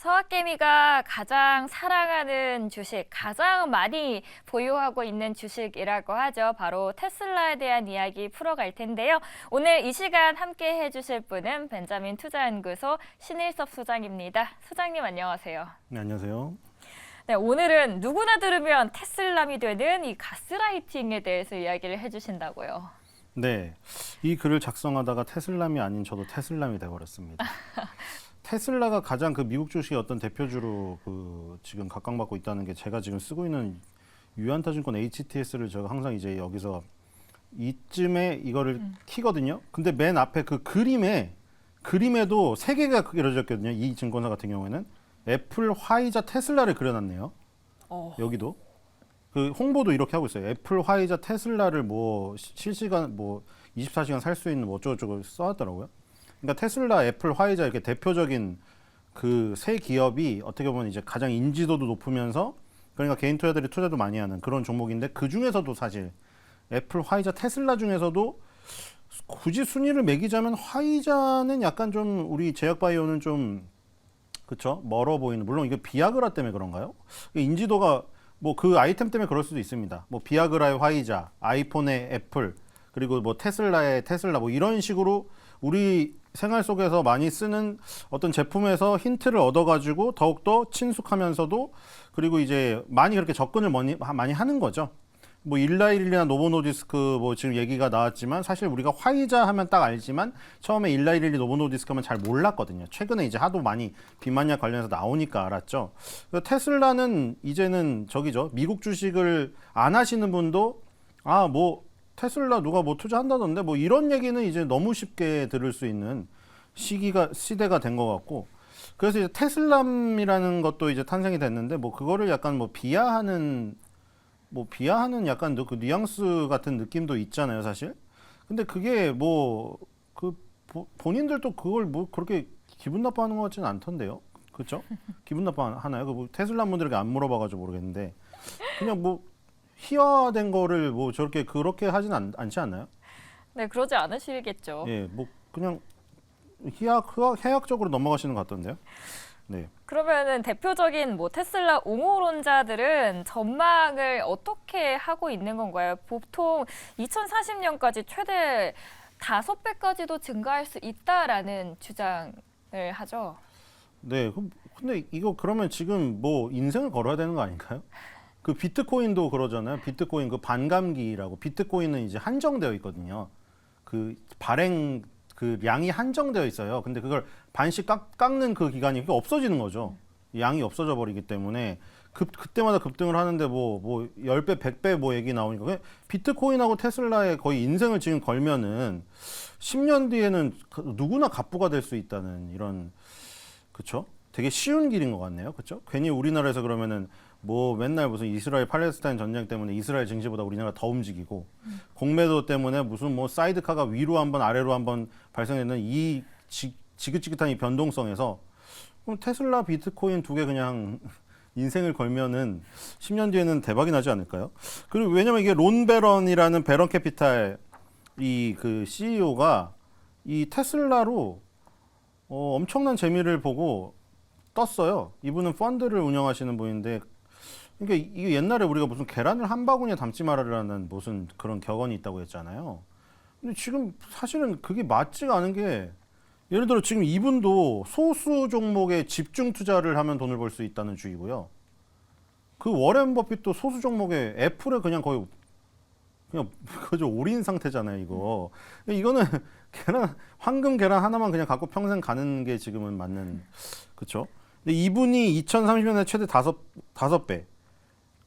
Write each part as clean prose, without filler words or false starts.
서학개미가 가장 사랑하는 주식, 가장 많이 보유하고 있는 주식이라고 하죠. 바로 테슬라에 대한 이야기 풀어갈 텐데요. 오늘 이 시간 함께 해주실 분은 벤자민 투자연구소 신일섭 소장입니다. 소장님 안녕하세요. 네, 안녕하세요. 네, 오늘은 누구나 들으면 테슬람이 되는 이 가스라이팅에 대해서 이야기를 해주신다고요. 네, 이 글을 작성하다가 테슬람이 아닌 저도 테슬람이 돼버렸습니다. 테슬라가 가장 그 미국 주식의 어떤 대표주로 지금 각광받고 있다는 게 제가 지금 쓰고 있는 유한타증권 HTS를 제가 항상 이제 여기서 이쯤에 이거를 키거든요. 근데 맨 앞에 그 그림에도 세 개가 그려졌거든요. 이 증권사 같은 경우에는 애플, 화이자, 테슬라를 그려놨네요. 여기도 그 홍보도 이렇게 하고 있어요. 애플, 화이자, 테슬라를 뭐 실시간 뭐 24시간 살 수 있는 뭐 어쩌고저쩌고 써놨더라고요. 그러니까 테슬라, 애플, 화이자 이렇게 대표적인 그 세 기업이 어떻게 보면 이제 가장 인지도도 높으면서 그러니까 개인 투자들이 투자도 많이 하는 그런 종목인데 그 중에서도 사실 애플, 화이자, 테슬라 중에서도 굳이 순위를 매기자면 화이자는 약간 좀 우리 제약바이오는 좀 그쵸 멀어 보이는 물론 이게 비아그라 때문에 그런가요? 인지도가 뭐 그 아이템 때문에 그럴 수도 있습니다. 뭐 비아그라의 화이자, 아이폰의 애플 그리고 뭐 테슬라의 테슬라 뭐 이런 식으로 우리 생활 속에서 많이 쓰는 어떤 제품에서 힌트를 얻어가지고 더욱더 친숙하면서도 그리고 이제 많이 그렇게 접근을 많이 하는 거죠. 뭐 일라이릴리나 노보노디스크 뭐 지금 얘기가 나왔지만 사실 우리가 화이자 하면 딱 알지만 처음에 일라이릴리 노보노디스크 하면 잘 몰랐거든요. 최근에 이제 하도 많이 비만약 관련해서 나오니까 알았죠. 테슬라는 이제는 저기죠. 미국 주식을 안 하시는 분도 아 뭐 테슬라 누가 뭐 투자한다던데 뭐 이런 얘기는 이제 너무 쉽게 들을 수 있는 시대가 된 것 같고 그래서 이제 테슬람이라는 것도 이제 탄생이 됐는데 뭐 그거를 약간 뭐 비하하는 약간 그 뉘앙스 같은 느낌도 있잖아요, 사실. 근데 그게 뭐 그 본인들도 그걸 뭐 그렇게 기분 나빠하는 것 같지는 않던데요, 그렇죠? 기분 나빠하나요? 그 뭐 테슬라 분들에게 안 물어봐가지고 모르겠는데 그냥 뭐 희화된 거를 뭐 저렇게 그렇게 하진 않지 않나요? 네, 그러지 않으시겠죠. 예, 뭐 그냥 해학적으로 넘어가시는 것 같던데요. 네. 그러면은 대표적인 뭐 테슬라 옹호론자들은 전망을 어떻게 하고 있는 건가요? 보통 2040년까지 최대 5배까지도 증가할 수 있다라는 주장을 하죠. 네. 근데 이거 그러면 지금 뭐 인생을 걸어야 되는 거 아닌가요? 그 비트코인도 그러잖아요. 비트코인 그 반감기라고 비트코인은 이제 한정되어 있거든요. 그 발행 그 양이 한정되어 있어요. 근데 그걸 반씩 깎는 그 기간이 그게 없어지는 거죠. 양이 없어져 버리기 때문에 그때마다 급등을 하는데 뭐 10배, 100배 뭐 얘기 나오니까 비트코인하고 테슬라의 거의 인생을 지금 걸면은 10년 뒤에는 누구나 갑부가 될 수 있다는 이런 그쵸? 되게 쉬운 길인 것 같네요. 그쵸? 괜히 우리나라에서 그러면은 뭐 맨날 무슨 이스라엘 팔레스타인 전쟁 때문에 이스라엘 증시보다 우리나라 더 움직이고 공매도 때문에 무슨 뭐 사이드카가 위로 한번 아래로 한번 발생되는 이 지긋지긋한 이 변동성에서 그럼 테슬라 비트코인 두 개 그냥 인생을 걸면은 10년 뒤에는 대박이 나지 않을까요? 그리고 왜냐면 이게 론 베런이라는 베런 캐피탈 이 그 CEO가 이 테슬라로 엄청난 재미를 보고 떴어요. 이분은 펀드를 운영하시는 분인데 그러니까 이게 옛날에 우리가 무슨 계란을 한 바구니에 담지 말아라는 무슨 그런 격언이 있다고 했잖아요. 근데 지금 사실은 그게 맞지가 않은 게 예를 들어 지금 이분도 소수 종목에 집중 투자를 하면 돈을 벌 수 있다는 주의고요. 그 워렌 버핏도 소수 종목에 애플에 그냥 거의 그냥 그저 올인 상태잖아요, 이거. 이거는 황금 계란 하나만 그냥 갖고 평생 가는 게 지금은 맞는, 그쵸? 근데 이분이 2030년에 최대 다섯 배.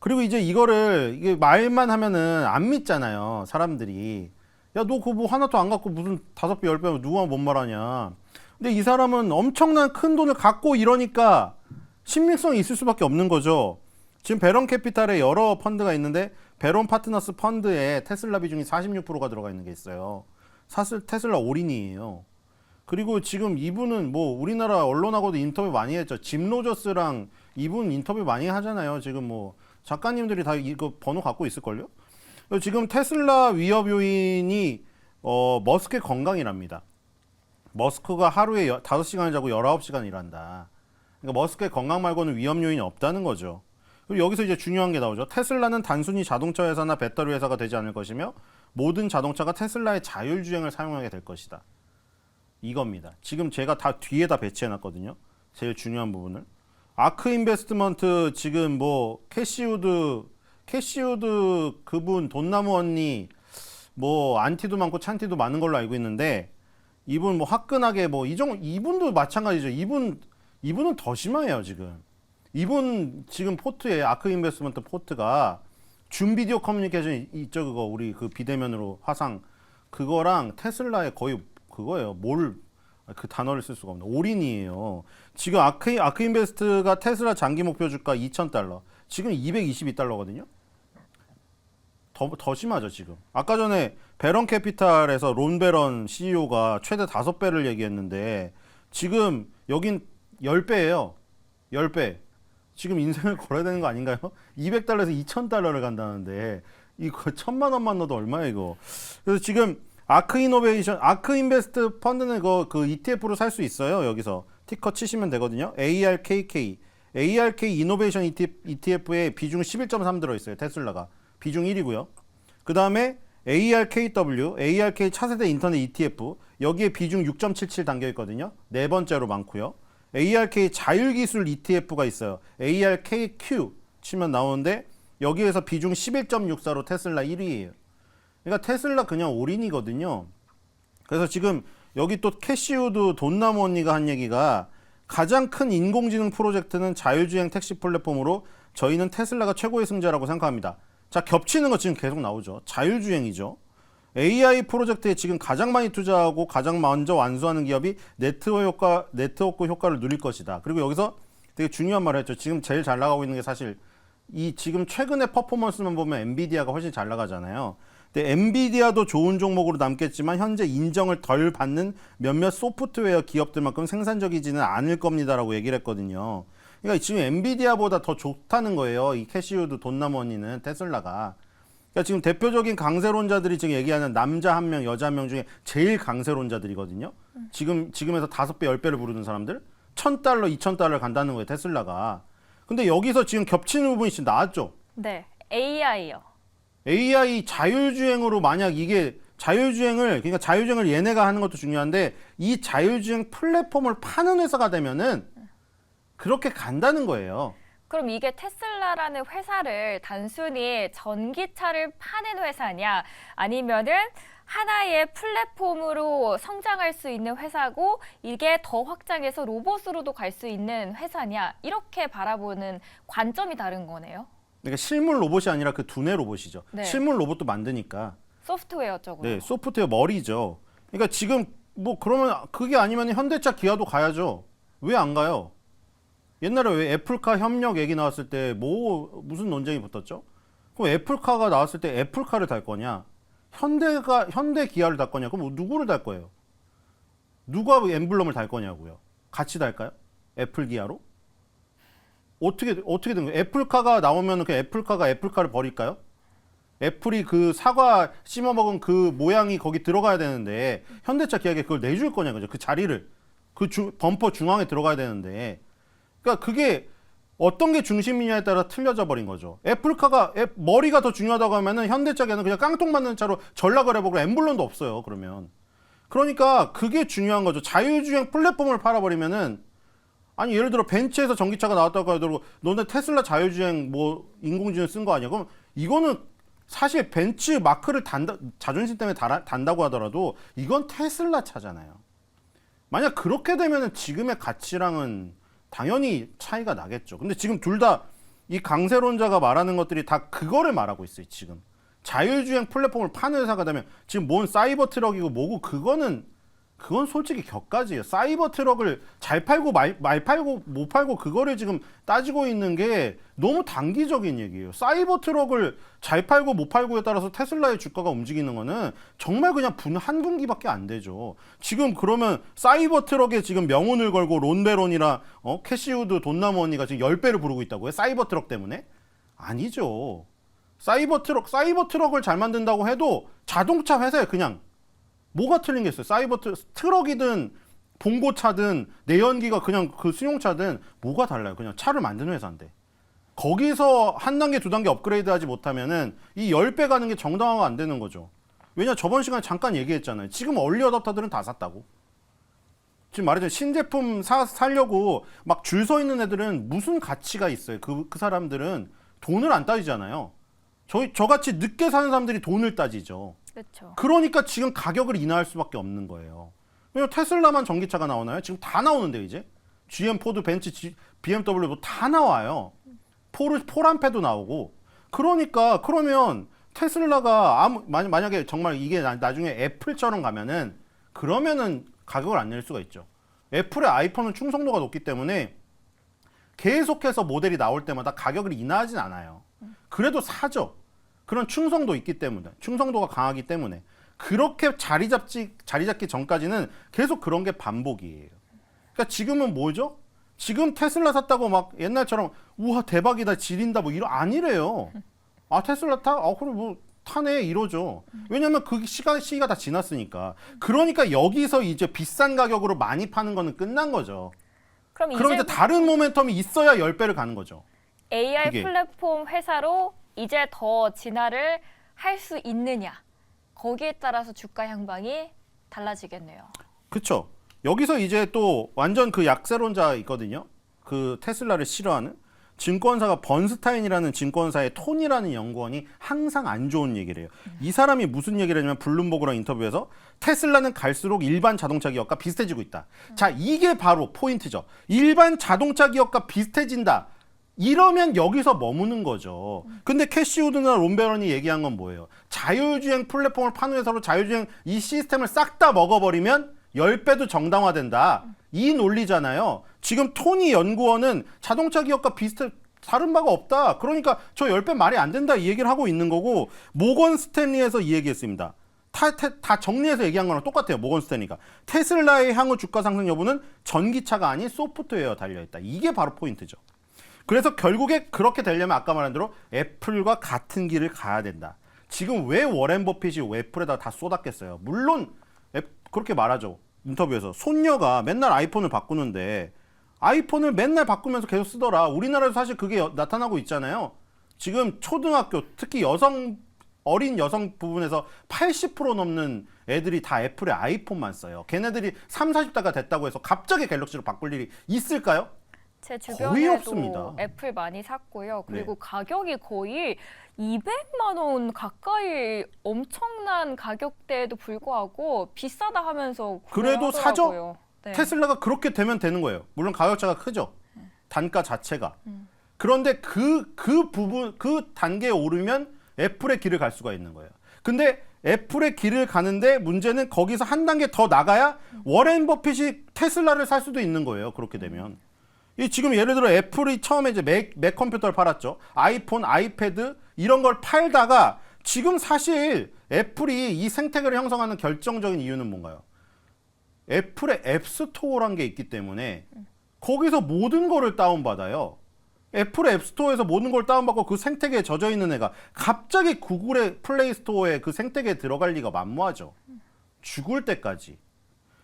그리고 이제 이게 말만 하면은 안 믿잖아요, 사람들이. 야, 너 그거 뭐 하나도 안 갖고 무슨 5배, 10배 누가 뭔 말하냐. 근데 이 사람은 엄청난 큰 돈을 갖고 이러니까 신빙성이 있을 수밖에 없는 거죠. 지금 베런 캐피탈에 여러 펀드가 있는데 베론 파트너스 펀드에 테슬라 비중이 46%가 들어가 있는 게 있어요. 사실 테슬라 올인이에요. 그리고 지금 이분은 뭐 우리나라 언론하고도 인터뷰 많이 했죠. 짐 로저스랑 이분 인터뷰 많이 하잖아요. 지금 뭐 작가님들이 다 이거 번호 갖고 있을걸요? 지금 테슬라 위협 요인이 머스크의 건강이랍니다. 머스크가 하루에 5시간을 자고 19시간 일한다. 그러니까 머스크의 건강 말고는 위험 요인이 없다는 거죠. 그리고 여기서 이제 중요한 게 나오죠. 테슬라는 단순히 자동차 회사나 배터리 회사가 되지 않을 것이며 모든 자동차가 테슬라의 자율주행을 사용하게 될 것이다. 이겁니다. 지금 제가 다 뒤에다 배치해놨거든요. 제일 중요한 부분을. 아크 인베스트먼트 지금 뭐 캐시우드 그분 돈나무 언니 뭐 안티도 많고 찬티도 많은 걸로 알고 있는데 이분 뭐 화끈하게 뭐 이분도 마찬가지죠. 이분은 더 심해요 지금. 이분 지금 포트에 아크 인베스트먼트 포트가 줌 비디오 커뮤니케이션 있죠 그거 우리 그 비대면으로 화상 그거랑 테슬라의 거의 그거예요. 그 단어를 쓸 수가 없네. 올인이에요. 지금 아크 인베스트가 테슬라 장기 목표 주가 $2,000. 지금 222달러거든요. 더 심하죠 지금. 아까 전에 베런 캐피탈에서 론 베런 CEO가 최대 5배를 얘기했는데 지금 여긴 10배예요. 10배. 지금 인생을 걸어야 되는 거 아닌가요? 200달러에서 2,000달러를 간다는데 이거 1,000만 원만 넣어도 얼마야 이거. 그래서 지금 아크 인베스트 펀드는 그 ETF로 살 수 있어요. 여기서 티커 치시면 되거든요. ARKK 이노베이션 ETF에 비중 11.3 들어있어요. 테슬라가. 비중 1위고요. 그 다음에 ARK 차세대 인터넷 ETF 여기에 비중 6.77 담겨있거든요. 네 번째로 많고요. ARK 자율기술 ETF가 있어요. ARKQ 치면 나오는데 여기에서 비중 11.64로 테슬라 1위예요. 그러니까 테슬라 그냥 올인이거든요. 그래서 지금 여기 또 캐시우드 돈나무 언니가 한 얘기가 가장 큰 인공지능 프로젝트는 자율주행 택시 플랫폼으로 저희는 테슬라가 최고의 승자라고 생각합니다. 자, 겹치는 거 지금 계속 나오죠. 자율주행이죠. AI 프로젝트에 지금 가장 많이 투자하고 가장 먼저 완수하는 기업이 네트워크 효과를 누릴 것이다. 그리고 여기서 되게 중요한 말을 했죠. 지금 제일 잘 나가고 있는 게 사실 이 지금 최근의 퍼포먼스만 보면 엔비디아가 훨씬 잘 나가잖아요. 근데 엔비디아도 좋은 종목으로 남겠지만 현재 인정을 덜 받는 몇몇 소프트웨어 기업들만큼 생산적이지는 않을 겁니다라고 얘기를 했거든요. 그러니까 지금 엔비디아보다 더 좋다는 거예요. 이 캐시우드 돈나무 언니는 테슬라가. 그러니까 지금 대표적인 강세론자들이 지금 얘기하는 남자 1명, 여자 1명 중에 제일 강세론자들이거든요. 지금에서 5배, 10배를 부르는 사람들. $1,000, $2,000를 간다는 거예요, 테슬라가. 근데 여기서 지금 겹치는 부분이 지금 나왔죠? 네, AI요. AI 자율주행으로 만약 이게 그러니까 자율주행을 얘네가 하는 것도 중요한데 이 자율주행 플랫폼을 파는 회사가 되면은 그렇게 간다는 거예요. 그럼 이게 테슬라라는 회사를 단순히 전기차를 파는 회사냐 아니면은 하나의 플랫폼으로 성장할 수 있는 회사고 이게 더 확장해서 로봇으로도 갈 수 있는 회사냐 이렇게 바라보는 관점이 다른 거네요. 그러니까 실물 로봇이 아니라 그 두뇌 로봇이죠. 네. 실물 로봇도 만드니까. 소프트웨어 쪽으로. 네, 소프트웨어 머리죠. 그러니까 지금 뭐 그러면 그게 아니면 현대차 기아도 가야죠. 왜 안 가요? 옛날에 왜 애플카 협력 얘기 나왔을 때 뭐 무슨 논쟁이 붙었죠? 그럼 애플카가 나왔을 때 애플카를 달 거냐? 현대 기아를 달 거냐? 그럼 누구를 달 거예요? 누가 엠블럼을 달 거냐고요? 같이 달까요? 애플 기아로? 어떻게 된 거예요? 애플카가 나오면 그 애플카를 버릴까요? 애플이 그 사과 씹어 먹은 그 모양이 거기 들어가야 되는데 현대차 기아에 그걸 내줄 거냐 그죠? 그 자리를 범퍼 중앙에 들어가야 되는데 그러니까 그게 어떤 게 중심이냐에 따라 틀려져 버린 거죠. 애플카가 머리가 더 중요하다고 하면은 현대차 기아는 그냥 깡통 맞는 차로 전락을 해보고 엠블럼도 없어요. 그러니까 그게 중요한 거죠. 자율주행 플랫폼을 팔아버리면은 아니 예를 들어 벤츠에서 전기차가 나왔다고 하더라도 너네 테슬라 자율주행 뭐 인공지능 쓴 거 아니야? 그럼 이거는 사실 벤츠 마크를 자존심 때문에 단다고 하더라도 이건 테슬라 차잖아요. 만약 그렇게 되면은 지금의 가치랑은 당연히 차이가 나겠죠. 근데 지금 둘 다 이 강세론자가 말하는 것들이 다 그거를 말하고 있어요. 지금 자율주행 플랫폼을 파는 회사가 되면 지금 뭔 사이버 트럭이고 뭐고 그건 솔직히 격가지예요. 사이버 트럭을 잘 팔고 말 팔고 못 팔고 그거를 지금 따지고 있는 게 너무 단기적인 얘기예요. 사이버 트럭을 잘 팔고 못 팔고에 따라서 테슬라의 주가가 움직이는 거는 정말 그냥 한 분기밖에 안 되죠. 지금 그러면 사이버 트럭에 지금 명운을 걸고 론베론이랑 캐시우드 돈나무 언니가 지금 10배를 부르고 있다고요? 사이버 트럭 때문에? 아니죠. 사이버 트럭을 잘 만든다고 해도 자동차 회사에 그냥 뭐가 틀린 게 있어요? 트럭이든 봉고차든 내연기가 그냥 그 승용차든 뭐가 달라요? 그냥 차를 만드는 회사인데. 거기서 한 단계, 두 단계 업그레이드 하지 못하면은 이 10배 가는 게 정당화가 안 되는 거죠. 왜냐 저번 시간에 잠깐 얘기했잖아요. 지금 얼리 어답터들은 다 샀다고. 지금 말하자면 신제품 사려고 막 줄 서 있는 애들은 무슨 가치가 있어요? 그 사람들은 돈을 안 따지잖아요. 저같이 늦게 사는 사람들이 돈을 따지죠. 그렇죠. 그러니까 지금 가격을 인하할 수밖에 없는 거예요. 왜냐면 테슬라만 전기차가 나오나요? 지금 다 나오는데 이제 GM, 포드, 벤츠, BMW 뭐 다 나와요. 포란페도 나오고. 그러니까 그러면 테슬라가 만약에 정말 이게 나중에 애플처럼 가면은 그러면은 가격을 안 낼 수가 있죠. 애플의 아이폰은 충성도가 높기 때문에 계속해서 모델이 나올 때마다 가격을 인하하진 않아요. 그래도 사죠. 그런 충성도 있기 때문에, 충성도가 강하기 때문에 그렇게 자리 잡기 전까지는 계속 그런 게 반복이에요. 그러니까 지금은 뭐죠? 지금 테슬라 샀다고 막 옛날처럼 우와 대박이다 지린다 뭐 이런 아니래요. 아 테슬라 타? 아 그럼 뭐 타네 이러죠. 왜냐면 그 시기가 다 지났으니까. 그러니까 여기서 이제 비싼 가격으로 많이 파는 거는 끝난 거죠. 그럼 이제 다른 모멘텀이 있어야 10배를 가는 거죠. AI 그게. 플랫폼 회사로 이제 더 진화를 할 수 있느냐. 거기에 따라서 주가 향방이 달라지겠네요. 그렇죠. 여기서 이제 또 완전 그 약세론자 있거든요. 그 테슬라를 싫어하는 증권사가 번스타인이라는 증권사의 톤이라는 연구원이 항상 안 좋은 얘기를 해요. 이 사람이 무슨 얘기를 하냐면 블룸버그랑 인터뷰에서 테슬라는 갈수록 일반 자동차 기업과 비슷해지고 있다. 자, 이게 바로 포인트죠. 일반 자동차 기업과 비슷해진다. 이러면 여기서 머무는 거죠. 근데 캐시우드나 롬베런이 얘기한 건 뭐예요? 자율주행 플랫폼을 파는 회사로 자율주행 이 시스템을 싹 다 먹어버리면 10배도 정당화된다. 이 논리잖아요. 지금 토니 연구원은 자동차 기업과 비슷해 다른 바가 없다. 그러니까 저 10배 말이 안 된다 이 얘기를 하고 있는 거고 모건 스탠리에서 이 얘기했습니다. 다 정리해서 얘기한 거랑 똑같아요. 모건 스탠리가. 테슬라의 향후 주가 상승 여부는 전기차가 아닌 소프트웨어에 달려있다. 이게 바로 포인트죠. 그래서 결국에 그렇게 되려면 아까 말한 대로 애플과 같은 길을 가야 된다. 지금 왜 워렌 버핏이 애플에다 다 쏟았겠어요? 물론 그렇게 말하죠. 인터뷰에서 손녀가 맨날 아이폰을 바꾸는데 아이폰을 맨날 바꾸면서 계속 쓰더라. 우리나라에서 사실 그게 나타나고 있잖아요. 지금 초등학교 특히 어린 여성 부분에서 80% 넘는 애들이 다 애플의 아이폰만 써요. 걔네들이 30, 40대가 됐다고 해서 갑자기 갤럭시로 바꿀 일이 있을까요? 제 거의 주변에도 없습니다. 애플 많이 샀고요. 그리고 네. 가격이 거의 200만 원 가까이 엄청난 가격대에도 불구하고 비싸다 하면서 그래도 사죠? 구매하더라고요. 네. 테슬라가 그렇게 되면 되는 거예요. 물론 가격차가 크죠. 단가 자체가. 그런데 그 부분, 그 단계에 오르면 애플의 길을 갈 수가 있는 거예요. 근데 애플의 길을 가는데 문제는 거기서 한 단계 더 나가야 워렌 버핏이 테슬라를 살 수도 있는 거예요. 그렇게 되면. 지금 예를 들어 애플이 처음에 이제 맥 컴퓨터를 팔았죠. 아이폰, 아이패드 이런 걸 팔다가 지금 사실 애플이 이 생태계를 형성하는 결정적인 이유는 뭔가요? 애플의 앱스토어란 게 있기 때문에 거기서 모든 거를 다운받아요. 애플의 앱스토어에서 모든 걸 다운받고 그 생태계에 젖어 있는 애가 갑자기 구글의 플레이스토어에 그 생태계에 들어갈 리가 만무하죠. 죽을 때까지.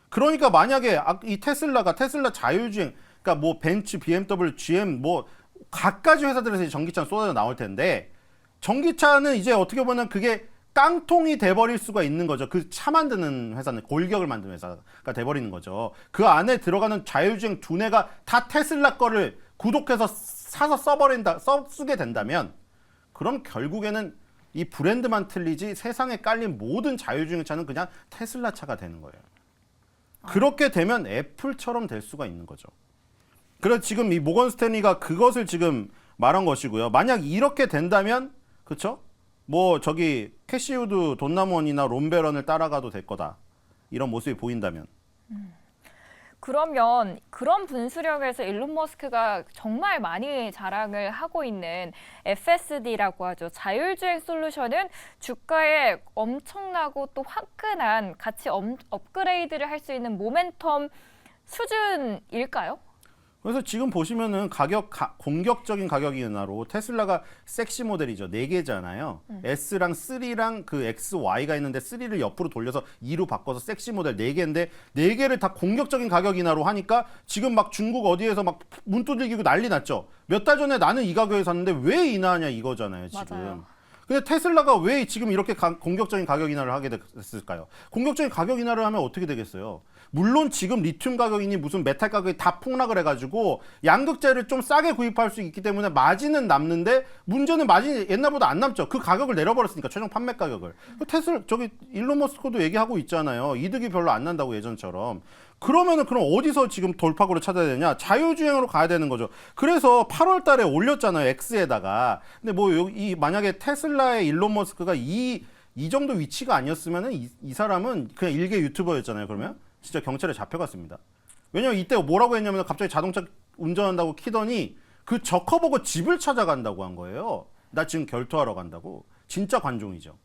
그러니까 만약에 이 테슬라 자율주행 그러니까 뭐 벤츠, BMW, GM 뭐 갖가지 회사들에서 전기차는 쏟아져 나올 텐데 전기차는 이제 어떻게 보면 그게 깡통이 돼버릴 수가 있는 거죠. 그 차 만드는 회사는 골격을 만드는 회사가 돼버리는 거죠. 그 안에 들어가는 자율주행 두뇌가 다 테슬라 거를 구독해서 사서 쓰게 된다면 그럼 결국에는 이 브랜드만 틀리지 세상에 깔린 모든 자율주행 차는 그냥 테슬라 차가 되는 거예요. 그렇게 되면 애플처럼 될 수가 있는 거죠. 그래서 지금 이 모건 스탠리가 그것을 지금 말한 것이고요. 만약 이렇게 된다면, 그렇죠? 뭐 저기 캐시우드 돈나먼이나 롬베런을 따라가도 될 거다. 이런 모습이 보인다면. 그러면 그런 분수령에서 일론 머스크가 정말 많이 자랑을 하고 있는 FSD라고 하죠. 자율주행 솔루션은 주가에 엄청나고 또 화끈한 같이 업그레이드를 할 수 있는 모멘텀 수준일까요? 그래서 지금 보시면은 공격적인 가격 인하로 테슬라가 섹시 모델이죠. 4개잖아요. S랑 3랑 그 X, Y가 있는데 3를 옆으로 돌려서 2로 바꿔서 섹시 모델 4개인데 4개를 다 공격적인 가격 인하로 하니까 지금 막 중국 어디에서 막 문 두들기고 난리 났죠. 몇 달 전에 나는 이 가격에 샀는데 왜 인하하냐 이거잖아요, 지금. 맞아요. 근데 테슬라가 왜 지금 이렇게 공격적인 가격 인하를 하게 됐을까요? 공격적인 가격 인하를 하면 어떻게 되겠어요? 물론 지금 리튬 가격이니 무슨 메탈 가격이 다 폭락을 해가지고 양극재를 좀 싸게 구입할 수 있기 때문에 마진은 남는데 문제는 마진이 옛날보다 안 남죠. 그 가격을 내려버렸으니까 최종 판매 가격을. 저기 일론 머스크도 얘기하고 있잖아요. 이득이 별로 안 난다고 예전처럼. 그럼 어디서 지금 돌파구를 찾아야 되냐? 자율주행으로 가야 되는 거죠. 그래서 8월 달에 올렸잖아요. X에다가. 근데 만약에 테슬라의 일론 머스크가 이 정도 위치가 아니었으면은 이 사람은 그냥 일개 유튜버였잖아요. 그러면 진짜 경찰에 잡혀갔습니다. 왜냐면 이때 뭐라고 했냐면 갑자기 자동차 운전한다고 키더니 그 저커버거 집을 찾아간다고 한 거예요. 나 지금 결투하러 간다고. 진짜 관종이죠.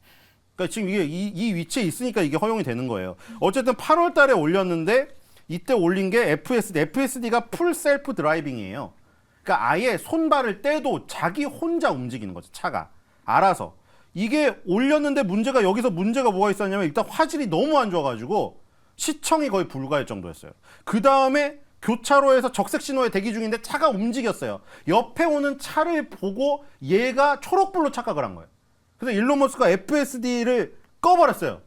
그러니까 지금 이게 이 위치에 있으니까 이게 허용이 되는 거예요. 어쨌든 8월 달에 올렸는데 이때 올린 게 FSD가 풀 셀프 드라이빙이에요. 그러니까 아예 손발을 떼도 자기 혼자 움직이는 거죠. 차가. 알아서. 이게 올렸는데 여기서 문제가 뭐가 있었냐면 일단 화질이 너무 안 좋아가지고 시청이 거의 불가할 정도였어요. 그 다음에 교차로에서 적색 신호에 대기 중인데 차가 움직였어요. 옆에 오는 차를 보고 얘가 초록불로 착각을 한 거예요. 그래서 일론 머스크가 FSD를 꺼버렸어요.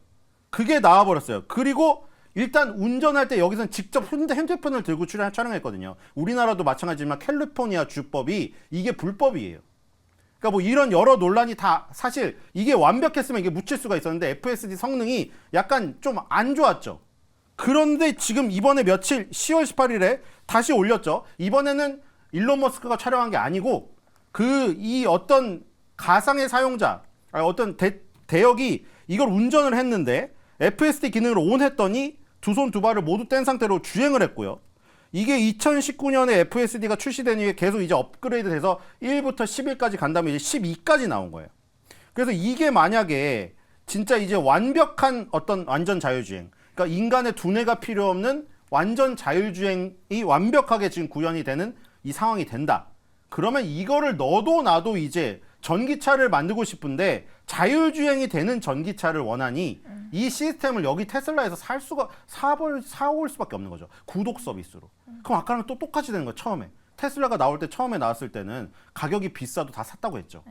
그게 나와버렸어요. 그리고 일단 운전할 때 여기서는 직접 핸드폰을 들고 촬영했거든요. 우리나라도 마찬가지지만 캘리포니아 주법이 이게 불법이에요. 그러니까 뭐 이런 여러 논란이 다 사실 이게 완벽했으면 이게 묻힐 수가 있었는데 FSD 성능이 약간 좀 안 좋았죠. 그런데 지금 이번에 10월 18일에 다시 올렸죠. 이번에는 일론 머스크가 촬영한 게 아니고 이 어떤 가상의 사용자, 어떤 대역이 이걸 운전을 했는데 FSD 기능을 온 했더니 두 손 두 발을 모두 뗀 상태로 주행을 했고요. 이게 2019년에 FSD가 출시된 이후에 계속 이제 업그레이드 돼서 1부터 11까지 간 다음에 이제 12까지 나온 거예요. 그래서 이게 만약에 진짜 이제 완벽한 어떤 완전 자율주행, 그러니까 인간의 두뇌가 필요 없는 완전 자율주행이 완벽하게 지금 구현이 되는 이 상황이 된다. 그러면 이거를 너도 나도 이제 전기차를 만들고 싶은데 자율주행이 되는 전기차를 원하니 이 시스템을 여기 테슬라에서 사올 수밖에 없는 거죠. 구독 서비스로. 그럼 아까랑 또 똑같이 되는 거예요. 처음에. 테슬라가 처음에 나왔을 때는 가격이 비싸도 다 샀다고 했죠.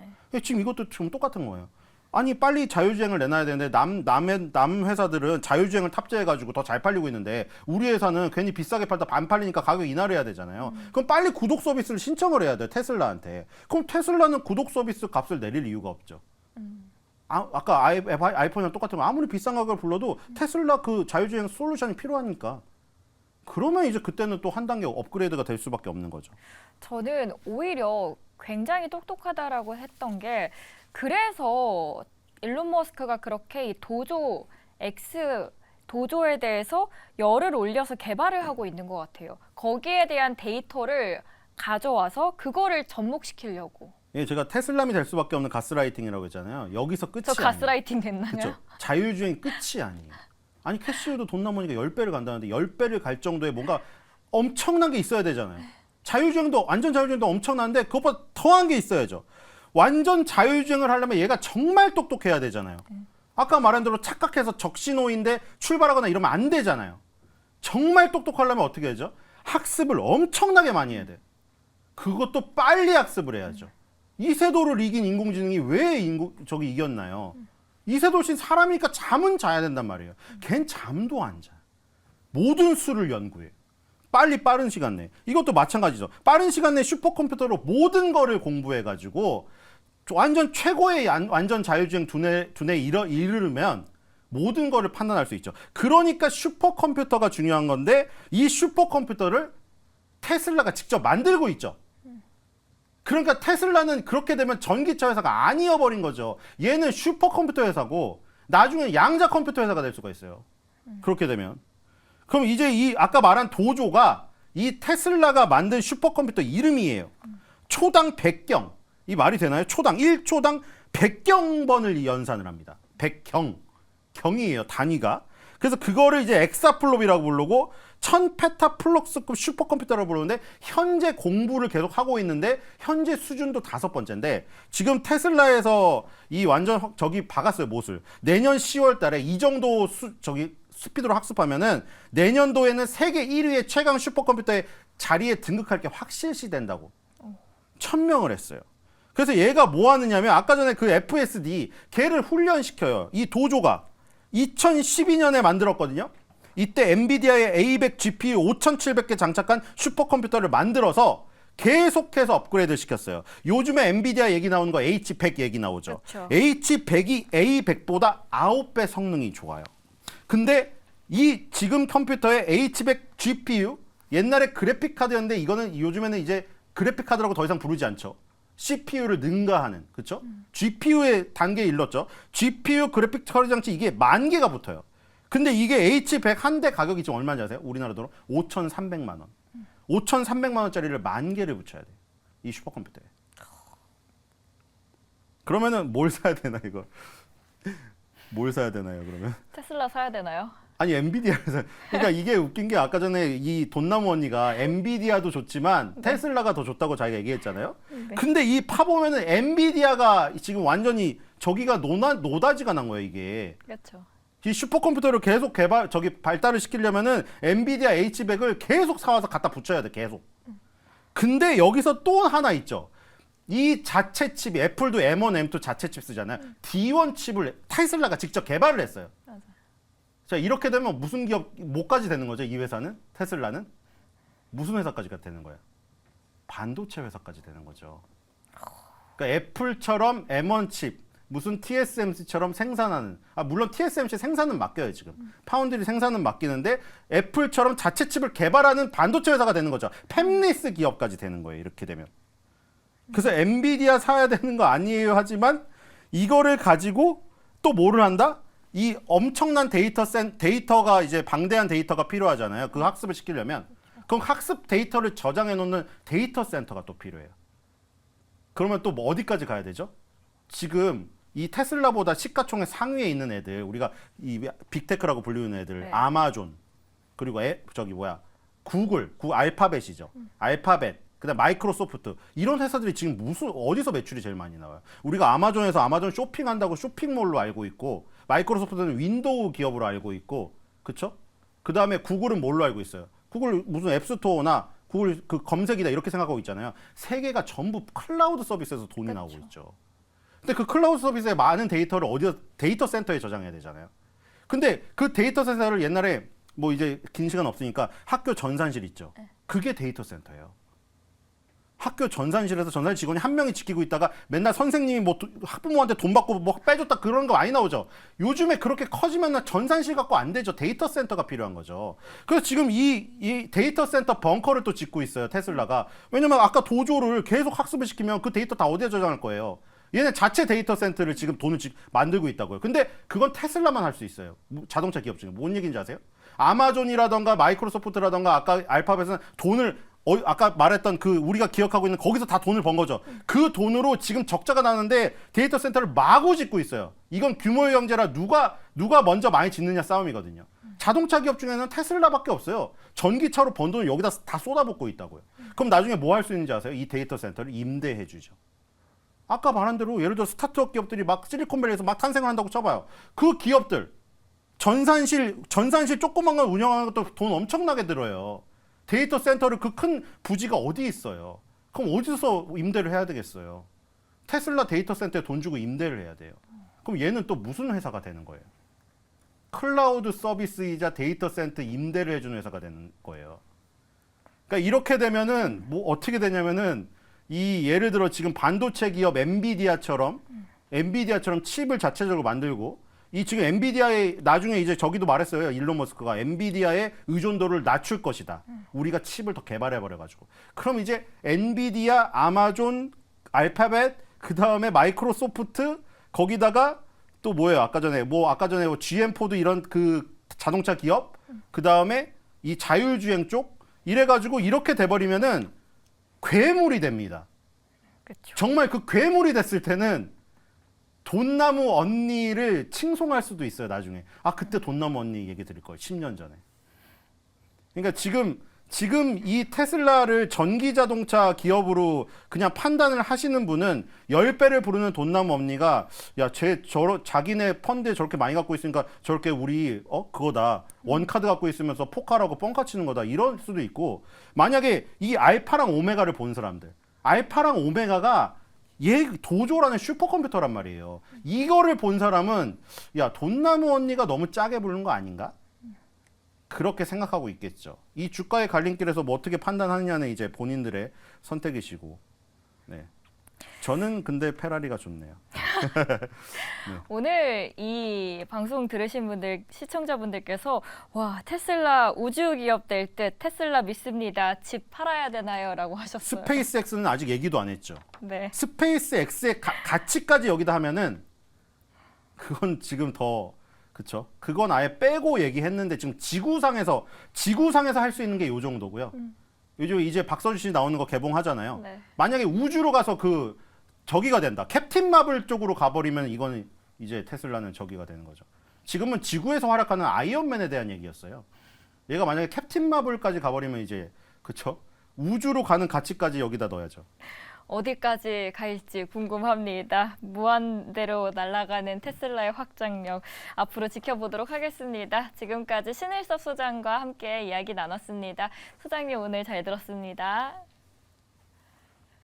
지금 이것도 지금 똑같은 거예요. 아니 빨리 자율주행을 내놔야 되는데 남 회사들은 자율주행을 탑재해가지고 더 잘 팔리고 있는데 우리 회사는 괜히 비싸게 팔다 안 팔리니까 가격 인하를 해야 되잖아요. 그럼 빨리 구독 서비스를 신청을 해야 돼요. 테슬라한테. 그럼 테슬라는 구독 서비스 값을 내릴 이유가 없죠. 아까 아이폰이랑 똑같은 거 아무리 비싼 가격을 불러도 테슬라 그 자율주행 솔루션이 필요하니까. 그러면 이제 그때는 또 한 단계 업그레이드가 될 수밖에 없는 거죠. 저는 오히려 굉장히 똑똑하다라고 했던 게 그래서 일론 머스크가 그렇게 이 도조에 대해서 열을 올려서 개발을 하고 있는 것 같아요. 거기에 대한 데이터를 가져와서 그거를 접목시키려고. 예, 제가 테슬람이 될 수밖에 없는 가스라이팅이라고 했잖아요. 여기서 끝이 저 아니에요. 가스라이팅 됐나요? 그렇죠. 자율주행이 끝이 아니에요. 아니 캐시우도 돈 남으니까 10배를 간다는데 10배를 갈 정도의 뭔가 엄청난 게 있어야 되잖아요. 완전 자율주행도 엄청난데 그것보다 더한 게 있어야죠. 완전 자율주행을 하려면 얘가 정말 똑똑해야 되잖아요. 아까 말한 대로 착각해서 적신호인데 출발하거나 이러면 안 되잖아요. 정말 똑똑하려면 어떻게 하죠? 학습을 엄청나게 많이 해야 돼. 그것도 빨리 학습을 해야죠. 이세돌을 이긴 인공지능이 왜 이겼나요? 이세돌 씨는 사람이니까 잠은 자야 된단 말이에요. 걘 잠도 안 자. 모든 수를 연구해. 빠른 시간 내에. 이것도 마찬가지죠. 빠른 시간 내에 슈퍼컴퓨터로 모든 거를 공부해가지고 완전 최고의 완전 자율주행 두뇌에 이르면 모든 거를 판단할 수 있죠. 그러니까 슈퍼컴퓨터가 중요한 건데 이 슈퍼컴퓨터를 테슬라가 직접 만들고 있죠. 그러니까 테슬라는 그렇게 되면 전기차 회사가 아니어버린 거죠. 얘는 슈퍼컴퓨터 회사고 나중에 양자 컴퓨터 회사가 될 수가 있어요. 그렇게 되면. 그럼 이제 아까 말한 도조가 이 테슬라가 만든 슈퍼컴퓨터 이름이에요. 초당 100경. 이 말이 되나요? 1초당 100경번을 연산을 합니다. 100경. 경이에요, 단위가. 그래서 그거를 이제 엑사플롭이라고 부르고 1000페타플럭스급 슈퍼컴퓨터라고 부르는데 현재 공부를 계속 하고 있는데 현재 수준도 5번째인데 지금 테슬라에서 이 완전 저기 박았어요 못을. 내년 10월 달에 이 정도 스피드로 학습하면은 내년도에는 세계 1위의 최강 슈퍼컴퓨터의 자리에 등극할 게 확실시 된다고 1000명을 했어요. 그래서 얘가 뭐 하느냐면 아까 전에 그 FSD 걔를 훈련시켜요. 이 도조가 2012년에 만들었거든요. 이때 엔비디아의 A100 GPU 5700개 장착한 슈퍼컴퓨터를 만들어서 계속해서 업그레이드 시켰어요. 요즘에 엔비디아 얘기 나오는 거 H100 얘기 나오죠. 그렇죠. H100이 A100보다 9배 성능이 좋아요. 근데 이 지금 컴퓨터의 H100 GPU 옛날에 그래픽 카드였는데 이거는 요즘에는 이제 그래픽 카드라고 더 이상 부르지 않죠. CPU를 능가하는, 그렇죠? GPU의 단계에 일렀죠. GPU 그래픽 처리 장치 이게 10,000개가 붙어요. 근데 이게 H100 한 대 가격이 지금 얼마인지 아세요? 우리나라 돈으로 5,300만 원. 5,300만 원짜리를 10,000개를 붙여야 돼. 이 슈퍼컴퓨터에. 그러면은 뭘 사야 되나 이거? 뭘 사야 되나요, 그러면? 테슬라 사야 되나요? 아니 엔비디아에서 그러니까 이게 웃긴 게 아까 전에 이 돈나무 언니가 엔비디아도 좋지만 테슬라가 더 좋다고 자기가 얘기했잖아요. 네. 근데 이 파 보면은 엔비디아가 지금 완전히 저기가 노다지가 난 거예요 이게. 그렇죠. 이 슈퍼컴퓨터를 계속 발달을 시키려면은 엔비디아 H100을 계속 사와서 갖다 붙여야 돼 계속. 근데 여기서 또 하나 있죠. 이 자체 칩이 애플도 M1, M2 자체 칩 쓰잖아요. D1 칩을 테슬라가 직접 개발을 했어요. 맞아. 자 이렇게 되면 무슨 기업 뭐까지 되는 거죠? 이 회사는 테슬라는 무슨 회사까지 되는 거야? 반도체 회사까지 되는 거죠. 그러니까 애플처럼 M1 칩 무슨 TSMC처럼 생산하는 물론 TSMC 생산은 맡겨요 지금 파운드리 생산은 맡기는데 애플처럼 자체 칩을 개발하는 반도체 회사가 되는 거죠. 팹리스 기업까지 되는 거예요. 이렇게 되면 그래서 엔비디아 사야 되는 거 아니에요 하지만 이거를 가지고 또 뭐를 한다? 이 엄청난 데이터가 이제 방대한 데이터가 필요하잖아요. 그 학습을 시키려면 그럼 학습 데이터를 저장해 놓는 데이터 센터가 또 필요해요. 그러면 또 뭐 어디까지 가야 되죠? 지금 이 테슬라보다 시가총액 상위에 있는 애들 우리가 이 빅테크라고 불리는 애들 네. 아마존 그리고 구글 알파벳이죠. 알파벳 그다음 마이크로소프트 이런 회사들이 지금 어디서 매출이 제일 많이 나와요? 우리가 아마존에서 아마존 쇼핑한다고 쇼핑몰로 알고 있고 마이크로소프트는 윈도우 기업으로 알고 있고 그렇죠? 그다음에 구글은 뭘로 알고 있어요? 구글 무슨 앱스토어나 구글 그 검색이다 이렇게 생각하고 있잖아요. 세 개가 전부 클라우드 서비스에서 돈이 그렇죠. 나오고 있죠. 근데 그 클라우드 서비스의 많은 데이터를 데이터 센터에 저장해야 되잖아요. 근데 그 데이터 센터를 옛날에 뭐 이제 긴 시간 없으니까 학교 전산실 있죠. 그게 데이터 센터예요. 학교 전산실에서 전산실 직원이 한 명이 지키고 있다가 맨날 선생님이 뭐 학부모한테 돈 받고 뭐 빼줬다 그런 거 많이 나오죠. 요즘에 그렇게 커지면 전산실 갖고 안 되죠. 데이터 센터가 필요한 거죠. 그래서 지금 이 데이터 센터 벙커를 또 짓고 있어요. 테슬라가. 왜냐면 아까 도조를 계속 학습을 시키면 그 데이터 다 어디에 저장할 거예요. 얘네 자체 데이터 센터를 지금 돈을 만들고 있다고요. 근데 그건 테슬라만 할 수 있어요. 자동차 기업 중에. 뭔 얘기인지 아세요? 아마존이라던가 마이크로소프트라던가 아까 알파벳은 돈을 아까 말했던 그 우리가 기억하고 있는 거기서 다 돈을 번 거죠. 그 돈으로 지금 적자가 나는데 데이터 센터를 마구 짓고 있어요. 이건 규모의 경제라 누가 먼저 많이 짓느냐 싸움이거든요. 자동차 기업 중에는 테슬라밖에 없어요. 전기차로 번 돈을 여기다 다 쏟아붓고 있다고요. 그럼 나중에 뭐 할 수 있는지 아세요? 이 데이터 센터를 임대해 주죠. 아까 말한 대로 예를 들어 스타트업 기업들이 막 실리콘밸리에서 막 탄생을 한다고 쳐봐요. 그 기업들 전산실 조그만 걸 운영하는 것도 돈 엄청나게 들어요. 데이터 센터를 그 큰 부지가 어디 있어요? 그럼 어디서 임대를 해야 되겠어요? 테슬라 데이터 센터에 돈 주고 임대를 해야 돼요. 그럼 얘는 또 무슨 회사가 되는 거예요? 클라우드 서비스이자 데이터 센터 임대를 해주는 회사가 되는 거예요. 그러니까 이렇게 되면은 뭐 어떻게 되냐면은 이 예를 들어 지금 반도체 기업 엔비디아처럼 칩을 자체적으로 만들고 이 지금 엔비디아의 나중에 이제 저기도 말했어요. 일론 머스크가 엔비디아의 의존도를 낮출 것이다. 우리가 칩을 더 개발해 버려 가지고. 그럼 이제 엔비디아, 아마존, 알파벳, 그다음에 마이크로소프트 거기다가 또 뭐예요? 아까 전에 GM 포드 이런 그 자동차 기업, 그다음에 이 자율주행 쪽 이래 가지고 이렇게 돼 버리면은 괴물이 됩니다. 그렇죠. 정말 그 괴물이 됐을 때는 돈나무 언니를 칭송할 수도 있어요. 나중에 그때 돈나무 언니 얘기 드릴 거예요. 10년 전에 그러니까 지금 이 테슬라를 전기 자동차 기업으로 그냥 판단을 하시는 분은 10배를 부르는 돈나무 엄니가 자기네 펀드에 저렇게 많이 갖고 있으니까 저렇게 우리 그거다. 원카드 갖고 있으면서 포카라고 뻥카 치는 거다. 이럴 수도 있고 만약에 이 알파랑 오메가를 본 사람들. 알파랑 오메가가 얘 도조라는 슈퍼컴퓨터란 말이에요. 이거를 본 사람은 돈나무 언니가 너무 짜게 부르는 거 아닌가? 그렇게 생각하고 있겠죠. 이 주가의 갈림길에서 뭐 어떻게 판단하느냐는 이제 본인들의 선택이시고. 네. 저는 근데 페라리가 좋네요. 오늘 이 방송 들으신 분들, 시청자분들께서 와, 테슬라 우주 기업 될 듯, 테슬라 믿습니다. 집 팔아야 되나요? 라고 하셨어요. 스페이스X는 아직 얘기도 안 했죠. 네. 스페이스X의 가치까지 여기다 하면은 그건 지금 더 그쵸? 그건 아예 빼고 얘기했는데 지금 지구상에서 할 수 있는 게 요 정도고요. 요즘 이제 박서준 씨 나오는 거 개봉하잖아요. 네. 만약에 우주로 가서 저기가 된다. 캡틴 마블 쪽으로 가버리면 이거는 이제 테슬라는 저기가 되는 거죠. 지금은 지구에서 활약하는 아이언맨에 대한 얘기였어요. 얘가 만약에 캡틴 마블까지 가버리면 이제 그쵸? 우주로 가는 가치까지 여기다 넣어야죠. 어디까지 갈지 궁금합니다. 무한대로 날아가는 테슬라의 확장력 앞으로 지켜보도록 하겠습니다. 지금까지 신일섭 소장과 함께 이야기 나눴습니다. 소장님 오늘 잘 들었습니다.